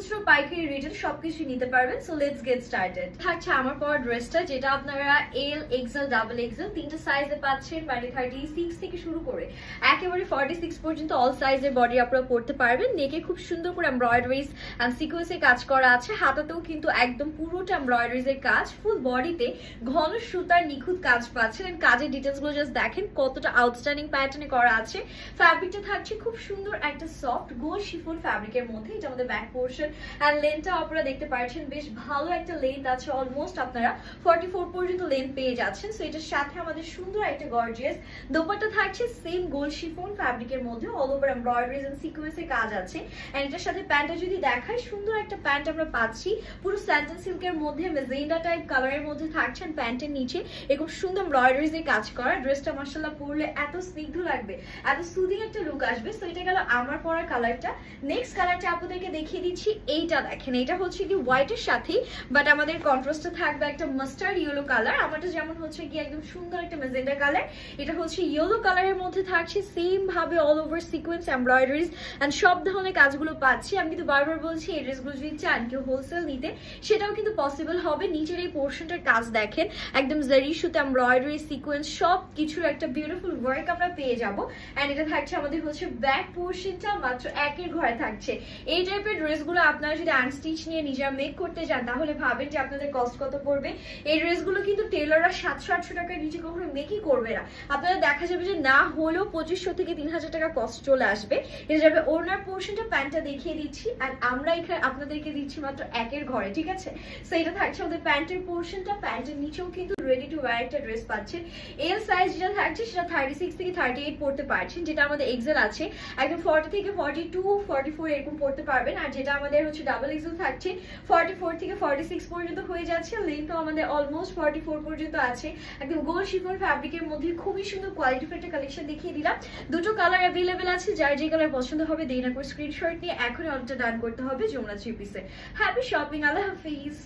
খুচরো পাইকারি রিটেল সবকিছু নিতে পারবেন। So let's get started. থাকছে আমার পরা ড্রেসটা, যেটা আপনারা এল, এক্সেল, ডাবল এক্সেল তিনটা সাইজে পাচ্ছেন। মানে 36 থেকে শুরু করে একেবারে 46 পর্যন্ত অল সাইজের বডি আপনারা পরতে পারবেন। নেকে খুব সুন্দর করে এমব্রয়ডারিজ এন্ড সিকোয়েন্সের কাজ করা আছে। হাতাতেও কিন্তু একদম পুরোটা এমব্রয়ডারিজ এর কাজ। ফুল বডিতে ঘন সুতার নিখুঁত কাজ পাচ্ছেন। এন্ড কাজের ডিটেলস গুলো জাস্ট দেখেন কতটা আউটস্ট্যান্ডিং প্যাটার্নে করা আছে। ফ্যাব্রিকটা থাকছে খুব সুন্দর একটা সফট গোল শিফন ফ্যাব্রিকের মধ্যে। এটা আমাদের ব্যাক পোর্শন এন্ড লেন্থটা আপনারা দেখতে পাচ্ছেন বেশ ভালো একটা লেন্থ আছে। অলমোস্ট আপনারা 44 পর্যন্ত লেন্থ পেয়ে যাচ্ছেন। সো এটার সাথে আমাদের সুন্দর একটা গর্জিয়াস দোপাট্টা থাকছে সেম গোল শিফন ফ্যাব্রিকের মধ্যে। অল ওভার এমব্রয়ডারিজ এন্ড সিকোয়েন্সের কাজ আছে। এন্ড এটার সাথে প্যান্টটা যদি দেখাই, সুন্দর একটা প্যান্ট আমরা পাচ্ছি পুরো স্যাটিন সিল্কের মধ্যে মেজেন্ডা টাইপ কালারের মধ্যে থাকছে। প্যান্টের নিচে এরকম সুন্দর এমব্রয়ডারিজ এর কাজ করা। ড্রেসটা মাশাআল্লাহ পরলে এত স্নিগ্ধ লাগবে, এত সুদিং একটা লুক আসবে। সো এটা গেল আমার পরা কালারটা। নেক্সট কালারটা আপনাদেরকে দেখিয়ে দিচ্ছি। এইটা দেখেন, এটা হচ্ছে কি হোয়াইটের সাথে বাট আমাদের কন্ট্রাস্টে থাকবে একটা মাস্টার্ড ইয়েলো কালার। আমারটা যেমন হচ্ছে কি একদম সুন্দর একটা মেজেন্ডা কালার, এটা হচ্ছে ইয়েলো কালারের মধ্যে থাকছে সেম ভাবে all over sequence embroideries and সব ধরনের কাজগুলো পাচ্ছি। আমি কিন্তু বারবার বলছি এই ড্রেসগুলো যদি চান কেউ হোলসেল নিতে সেটাও কিন্তু পসিবল হবে। নিচের এই পোর্শনটার কাজ দেখেন, একদম জারি সুতো এমব্রয়ডারি সিকোয়েন্স সব কিছুর একটা বিউটিফুল ওয়ার্ক আমরা পেয়ে যাবো। এন্ড এটা থাকছে আমাদের হচ্ছে ব্যাক পোর্শনটা মাত্র একের ঘরে থাকছে। এই টাইপের ড্রেসগুলো আপনারা যদি আনস্টিচ নিয়ে নিজেরা মেক করতে যান তাহলে ভাবেন যে আপনাদের কস্ট কত পড়বে। এই ড্রেসগুলো কিন্তু টেলাররা 700-800 টাকার নিচে কখনো মেকই করবে না। আপনারা দেখা যাবে যে না হলেও 2500 থেকে 3000 টাকা কস্ট চলে আসবে। এটা যাবে ওনার পোর্শনটা, প্যান্টটা দেখিয়ে দিচ্ছি আর আমরা এখানে আপনাদেরকে দিচ্ছি মাত্র একের ঘরে, ঠিক আছে? সো এটা থাকছে আমাদের প্যান্টের পোর্শনটা। প্যান্টের নিচেও কিন্তু রেডি টু ওয়্যার একটা ড্রেস পাচ্ছেন। এল সাইজ যেটা থাকছে সেটা 36 থেকে 38 পড়তে পারছেন। যেটা আমাদের এক্সেল আছে একদম 40 থেকে 42, 44 এরকম পড়তে পারবেন। আর যেটা আমাদের হচ্ছে ডাবল এক্সেল থাকছে 44 থেকে 46 পর্যন্ত হয়ে যাচ্ছে। লেন্থও আমাদের অলমোস্ট 44 পর্যন্ত আছে। একদম গোল শিফন ফ্যাব্রিকের মধ্যে খুবই সুন্দর কোয়ালিটিফুল একটা কালেকশন দেখিয়ে দিলাম। দুটো কালার অ্যাভেলেবেল আছে। যার যে কালার পছন্দ হবে দেরি না করে স্ক্রিনশট নিয়ে এখনই অর্ডারটা ডান করতে হবে যমুনা থ্রি পিসে। হ্যাপি শপিং, আল্লাহ হাফিজ।